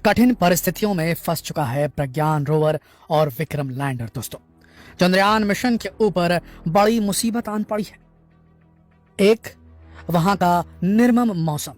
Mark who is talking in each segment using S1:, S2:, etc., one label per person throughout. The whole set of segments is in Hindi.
S1: कठिन परिस्थितियों में फंस चुका है प्रज्ञान रोवर और विक्रम लैंडर। दोस्तों, चंद्रयान मिशन के ऊपर बड़ी मुसीबत आन पड़ी है। एक, वहां का निर्मम मौसम,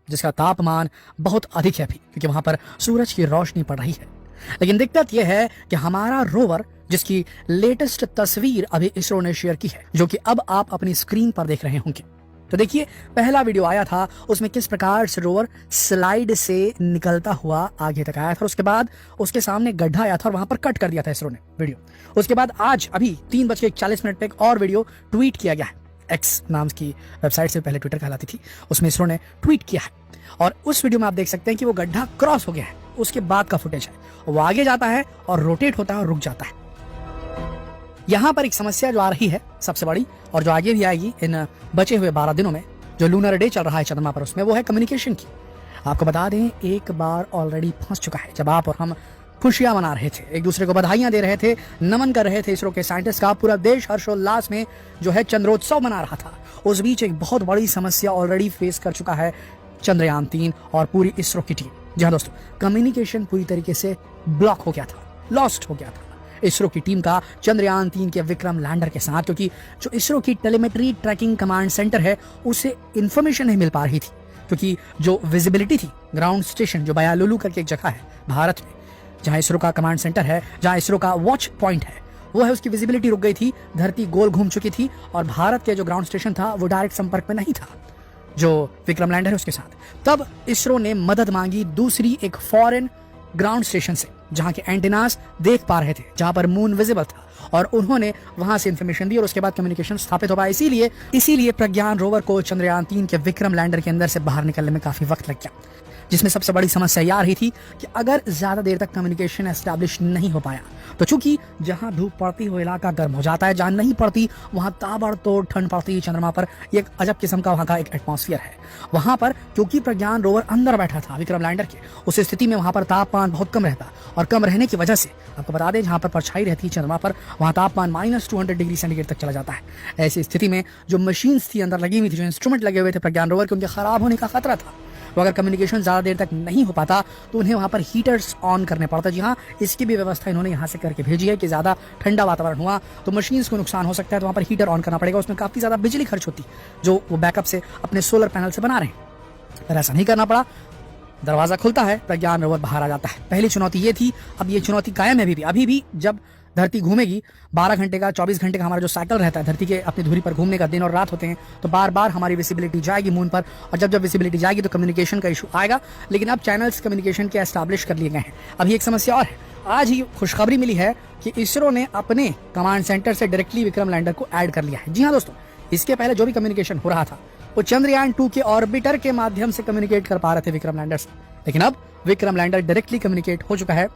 S1: जिसका तापमान बहुत अधिक है अभी, क्योंकि वहां पर सूरज की रोशनी पड़ रही है। लेकिन दिक्कत यह है कि हमारा रोवर, जिसकी लेटेस्ट तस्वीर अभी इसरो ने शेयर की है, जो कि अब आप अपनी स्क्रीन पर देख रहे होंगे, तो देखिए, पहला वीडियो आया था, उसमें किस प्रकार से रोवर स्लाइड से निकलता हुआ आगे तक आया था। उसके बाद उसके सामने गड्ढा आया था और वहां पर कट कर दिया था इसरो ने वीडियो। उसके बाद आज अभी 3:41 पे एक और वीडियो ट्वीट किया गया है। एक्स नाम की वेबसाइट से पहले ट्विटर कहलाती थी, उसमें इसरो ने ट्वीट किया है और उस वीडियो में आप देख सकते हैं कि वो गड्ढा क्रॉस हो गया है। उसके बाद का फुटेज है, वो आगे जाता है और रोटेट होता है और रुक जाता है। यहां पर एक समस्या जो आ रही है सबसे बड़ी, और जो आगे भी आएगी इन बचे हुए 12 दिनों में, जो लूनर डे चल रहा है चंद्रमा पर, उसमें वो है कम्युनिकेशन की। आपको बता दें, एक बार ऑलरेडी फंस चुका है। जब आप और हम खुशियां मना रहे थे, एक दूसरे को बधाइयां दे रहे थे, नमन कर रहे थे इसरो के साइंटिस्ट का, पूरा देश हर्षोल्लास में जो है चंद्रोत्सव मना रहा था, उस बीच एक बहुत बड़ी समस्या ऑलरेडी फेस कर चुका है चंद्रयान 3 और पूरी इसरो की टीम। जी हाँ दोस्तों, कम्युनिकेशन पूरी तरीके से ब्लॉक हो गया था, लॉस्ट हो गया था इसरो की टीम का चंद्रयान 3 के विक्रम लैंडर के साथ, क्योंकि जो इसरो की टेलीमेट्री ट्रैकिंग कमांड सेंटर है, उसे इंफॉर्मेशन नहीं मिल पा रही थी, क्योंकि जो विजिबिलिटी थी ग्राउंड स्टेशन, जो बयालुलु करके एक जगह है भारत में, जहां इसरो का कमांड सेंटर है, जहां इसरो का वॉच पॉइंट है, वो है, उसकी विजिबिलिटी रुक गई थी। धरती गोल घूम चुकी थी और भारत के जो ग्राउंड स्टेशन था वो डायरेक्ट संपर्क में नहीं था जो विक्रम लैंडर है उसके साथ। तब इसरो ने मदद मांगी दूसरी एक फॉरेन ग्राउंड स्टेशन से, जहां के एंटेनास देख पा रहे थे, जहां पर मून विजिबल था, और उन्होंने वहां से इंफॉर्मेशन दी और उसके बाद कम्युनिकेशन स्थापित हो पाया। इसीलिए प्रज्ञान रोवर को चंद्रयान 3 के विक्रम लैंडर के अंदर से बाहर निकलने में काफी वक्त लग गया, जिसमें सबसे बड़ी समस्या यह आ रही थी कि अगर ज्यादा देर तक कम्युनिकेशन एस्टैब्लिश नहीं हो पाया, तो चूंकि जहां धूप पड़ती वो इलाका गर्म हो जाता है, जहां नहीं पड़ती वहां ताबड़तोड़ ठंड पड़ती है चंद्रमा पर। एक अजब किस्म का वहां का एक एटमॉस्फेयर है वहां पर, क्योंकि प्रज्ञान रोवर अंदर बैठा था विक्रम लैंडर के, उस स्थिति में वहां पर तापमान बहुत कम रहता, और कम रहने की वजह से आपको बता दें, जहां पर परछाई रहती है चंद्रमा पर, वहां तापमान -200 डिग्री सेंटीग्रेड तक चला जाता है। ऐसी स्थिति में जो मशीन्स थी अंदर लगी हुई थी, जो इंस्ट्रूमेंट लगे हुए थे प्रज्ञान रोवर के, उनके खराब होने का खतरा था। तो अगर कम्युनिकेशन ज्यादा देर तक नहीं हो पाता तो उन्हें वहां पर हीटर्स ऑन करने पड़ता। जी हाँ, इसकी भी व्यवस्था इन्होंने यहाँ से करके भेजी है कि ज्यादा ठंडा वातावरण हुआ तो मशीन्स को नुकसान हो सकता है, तो वहां पर हीटर ऑन करना पड़ेगा। उसमें काफी ज्यादा बिजली खर्च होती, जो वो बैकअप से अपने सोलर पैनल से बना रहे हैं, पर ऐसा नहीं करना पड़ा। दरवाजा खुलता है, प्रज्ञान रोवर बाहर आ जाता है। पहली चुनौती ये थी, अब ये चुनौती कायम है अभी भी। जब धरती घूमेगी 12 घंटे का, 24 घंटे का हमारा जो साइकिल रहता है धरती के अपनी धुरी पर घूमने का, दिन और रात होते हैं, तो बार बार हमारी विजिबिलिटी जाएगी मून पर, और जब विजिबिलिटी जाएगी तो कम्युनिकेशन का इशू आएगा। लेकिन अब चैनल्स कम्युनिकेशन के एस्टैब्लिश कर लिए गए हैं। अभी एक समस्या और है, आज ही खुशखबरी मिली है कि इसरो ने अपने कमांड सेंटर से डायरेक्टली विक्रम लैंडर को ऐड कर लिया है। जी हाँ दोस्तों, इसके पहले जो भी कम्युनिकेशन हो रहा था वो चंद्रयान 2 के ऑर्बिटर के माध्यम से कम्युनिकेट कर पा रहे थे विक्रम लैंडर से, लेकिन अब विक्रम लैंडर डायरेक्टली कम्युनिकेट हो चुका है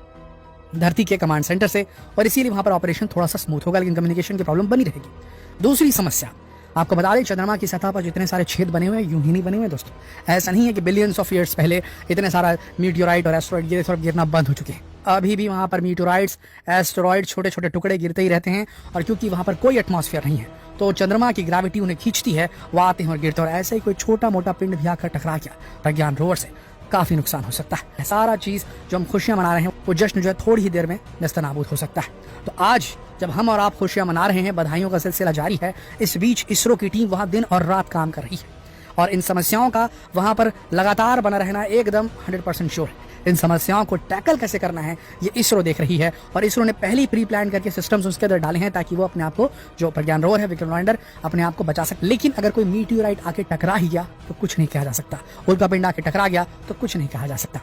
S1: धरती के कमांड सेंटर से, और इसीलिए वहां पर ऑपरेशन थोड़ा सा स्मूथ होगा, लेकिन कम्युनिकेशन की प्रॉब्लम बनी रहेगी। दूसरी समस्या, आपको बता दें, चंद्रमा की सतह पर जितने सारे छेद बने हुए हैं, यूं ही नहीं बने हुए दोस्तों। ऐसा नहीं है कि बिलियंस ऑफ ईयर्स पहले इतने सारा मीटियोराइट और एस्टेरॉइड ये सब गिरना बंद हो चुके हैं। अभी भी वहां पर मीटियोराइट्स, एस्टेरॉइड, छोटे छोटे टुकड़े गिरते ही रहते हैं, और क्योंकि वहां पर कोई एटमॉस्फेयर नहीं है, तो चंद्रमा की ग्रेविटी उन्हें खींचती है, वो आते हैं और गिरते हैं। और ऐसे ही कोई छोटा मोटा पिंड भी आकर टकरा गया प्रज्ञान रोवर से, काफी नुकसान हो सकता है। सारा चीज जो हम खुशियां मना रहे हैं, वो जश्न जो है थोड़ी ही देर में नस्तनाबूद हो सकता है। तो आज जब हम और आप खुशियां मना रहे हैं, बधाइयों का सिलसिला जारी है, इस बीच इसरो की टीम वहां दिन और रात काम कर रही है, और इन समस्याओं का वहां पर लगातार बना रहना एकदम 100% श्योर है। इन समस्याओं को टैकल कैसे करना है ये इसरो देख रही है, और इसरो ने पहले ही प्री प्लान करके सिस्टम्स उसके अंदर डाले हैं, ताकि वो अपने आप को, जो प्रज्ञान रोवर है विक्रम लैंडर, अपने आप को बचा सके। लेकिन अगर कोई मीटियोराइट आके टकरा ही गया तो कुछ नहीं कहा जा सकता, उल्का पिंड आके टकरा गया तो कुछ नहीं कहा जा सकता।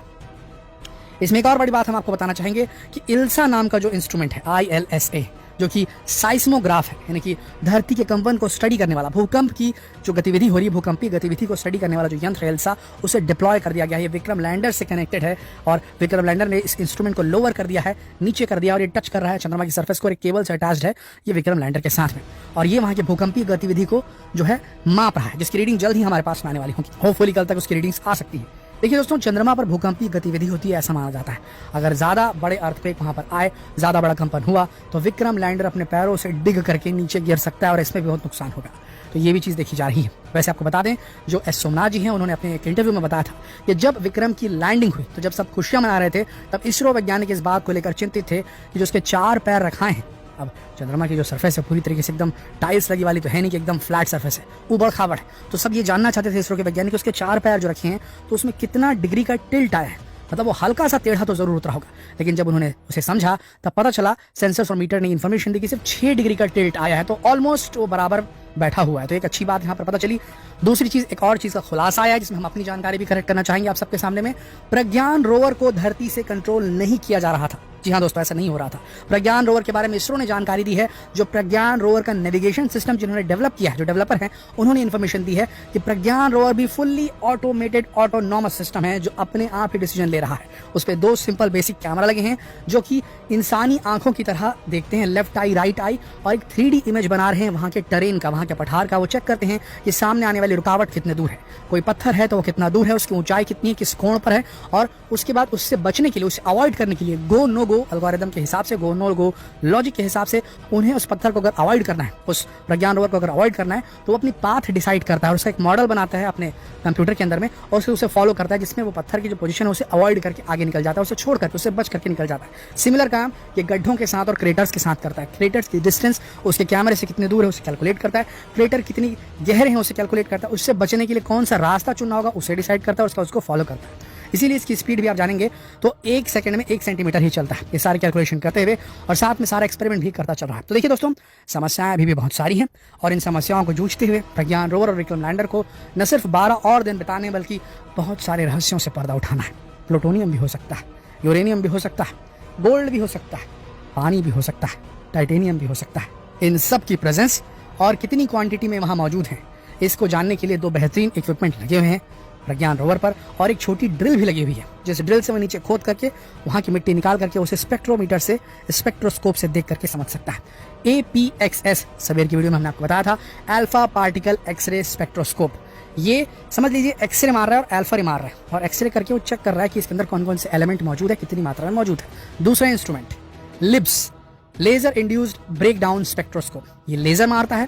S1: इसमें एक और बड़ी बात हम आपको बताना चाहेंगे कि इल्सा नाम का जो इंस्ट्रूमेंट है, ILSA, जो कि साइस्मोग्राफ है, यानी कि धरती के कंपन को स्टडी करने वाला, भूकंप की जो गतिविधि हो रही है, भूकंपीय गतिविधि को स्टडी करने वाला जो यंत्र है इल्सा, उसे डिप्लॉय कर दिया गया है। ये विक्रम लैंडर से कनेक्टेड है, और विक्रम लैंडर ने इस इंस्ट्रूमेंट को लोअर कर दिया है, नीचे कर दिया, और ये टच कर रहा है चंद्रमा की सरफेस को, और एक केबल से अटैच्ड है ये विक्रम लैंडर के साथ में, और ये वहां की भूकंपीय गतिविधि को जो है माप रहा है, जिसकी रीडिंग जल्द ही हमारे पास आने वाली होगी। होपफुली कल तक उसकी रीडिंग्स आ सकती है। देखिए दोस्तों, चंद्रमा पर भूकंपीय गतिविधि होती है ऐसा माना जाता है। अगर ज्यादा बड़े अर्थक्वेक वहां पर आए, ज्यादा बड़ा कंपन हुआ, तो विक्रम लैंडर अपने पैरों से डिग करके नीचे गिर सकता है, और इसमें भी बहुत नुकसान होगा। तो ये भी चीज़ देखी जा रही है। वैसे आपको बता दें, जो एस सोमनाथ जी हैं उन्होंने अपने एक इंटरव्यू में बताया था कि जब विक्रम की लैंडिंग हुई तो जब सब खुशियां मना रहे थे, तब इसरो वैज्ञानिक इस बात को लेकर चिंतित थे कि जो उसके 4 पैर रखाए हैं, अब चंद्रमा की जो सरफेस है पूरी तरीके से एकदम टाइल्स लगी वाली तो है नहीं कि एकदम फ्लैट सरफेस है, ऊबड़ खाबड़ है। तो सब ये जानना चाहते थे इसरो के वैज्ञानिक, उसके 4 पैर जो रखे हैं तो उसमें कितना डिग्री का टिल्ट आया है, मतलब वो हल्का सा टेढ़ा तो जरूर उतरा होगा। लेकिन जब उन्होंने उसे समझा तब पता चला, सेंसर्स और मीटर ने इन्फॉर्मेशन दी कि सिर्फ 6 डिग्री का टिल्ट आया है, तो ऑलमोस्ट वो बराबर बैठा हुआ है। तो एक अच्छी बात यहाँ पर पता चली। दूसरी चीज, एक और चीज का खुलासा आया जिसमें हम अपनी जानकारी भी करेक्ट करना चाहेंगे आप सबके सामने में। प्रज्ञान रोवर को धरती से कंट्रोल नहीं किया जा रहा था। जी हाँ दोस्तों, ऐसा नहीं हो रहा था। प्रज्ञान रोवर के बारे में इसरो ने जानकारी दी है। जो प्रज्ञान रोवर का नेविगेशन सिस्टम जिन्होंने डेवलप किया है, जो डेवलपर हैं, उन्होंने इन्फॉर्मेशन दी है कि प्रज्ञान रोवर भी फुल्ली ऑटोमेटेड ऑटोनॉमस सिस्टम है जो अपने आप ही डिसीजन ले रहा है। उस पर 2 सिंपल बेसिक कैमरा लगे हैं जो कि इंसानी आंखों की तरह देखते हैं, लेफ्ट आई राइट आई, और एक 3D इमेज बना रहे हैं वहां के टेरेन का, वहां के पठार का। वो चेक करते हैं कि सामने आने वाली रुकावट कितने दूर है, कोई पत्थर है तो वो कितना दूर है, उसकी ऊंचाई कितनी है, किस कोण पर है, और उसके बाद उससे बचने के लिए, उससे अवॉइड करने के लिए गो नो गो एल्गोरिथम के हिसाब से, गो नो गो लॉजिक के हिसाब से उन्हें उस पत्थर को अगर अवॉइड करना है, उस प्रज्ञान रोवर को अगर अवॉइड करना है, तो वो अपनी पाथ डिसाइड करता है और उसका एक मॉडल बनाता है अपने कंप्यूटर के अंदर में, और उससे उसे फॉलो करता है जिसमें वो पत्थर की जो पोजीशन है उसे अवॉइड करके आगे निकल जाता है, उसे छोड़ करके, उससे बच करके निकल जाता है। सिमिलर काम ये गड्ढों के साथ और क्रेटर्स के साथ करता है। क्रेटर्स की डिस्टेंस उसके कैमरे से कितने दूर है उसे कैलकुलेट करता है, क्रेटर कितनी गहरे हैं उसे कैलकुलेट करता है, उससे बचने के लिए कौन सा रास्ता चुनना होगा उसे डिसाइड करता है, उसको फॉलो करता है। इसीलिए इसकी स्पीड भी आप जानेंगे तो 1 सेकंड में 1 सेंटीमीटर ही चलता है, ये सारी कैलकुलेशन करते हुए, और साथ में सारा एक्सपेरिमेंट भी करता चल रहा है। तो देखिए दोस्तों, समस्याएं अभी भी बहुत सारी हैं, और इन समस्याओं को जूझते हुए प्रज्ञान रोवर और विक्रम लैंडर को न सिर्फ 12 और दिन बिताने बल्कि बहुत सारे रहस्यों से पर्दा उठाना है। प्लूटोनियम भी हो सकता है, यूरेनियम भी हो सकता है, गोल्ड भी हो सकता है, पानी भी हो सकता है, टाइटेनियम भी हो सकता है। इन सब की प्रेजेंस और कितनी क्वांटिटी में वहां मौजूद है, इसको जानने के लिए 2 बेहतरीन इक्विपमेंट लगे हुए हैं प्रज्ञान रोवर पर, और एक छोटी ड्रिल भी लगी हुई है, जिस ड्रिल से वो नीचे खोद करके वहां की मिट्टी निकाल करके उसे स्पेक्ट्रोमीटर से, स्पेक्ट्रोस्कोप से देख करके समझ सकता है। APXS सवेर की वीडियो में हमने आपको बताया था, अल्फा पार्टिकल एक्सरे स्पेक्ट्रोस्कोप। ये समझ लीजिए एक्सरे मार रहा है और अल्फा रे मार रहा है, और एक्सरे करके वो चेक कर रहा है कि इसके अंदर कौन कौन से एलिमेंट मौजूद है, कितनी मात्रा में मौजूद है। दूसरा instrument LIBS, laser induced breakdown spectroscope. ये लेजर मारता है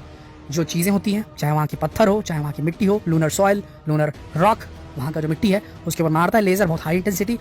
S1: जो चीजें होती हैं, चाहे वहां की पत्थर हो, चाहे वहां की मिट्टी हो, लूनर सॉइल, लूनर रॉक, वहां का जो मिट्टी है उसके ऊपर मारता है लेजर, बहुत हाई इंटेंसिटी।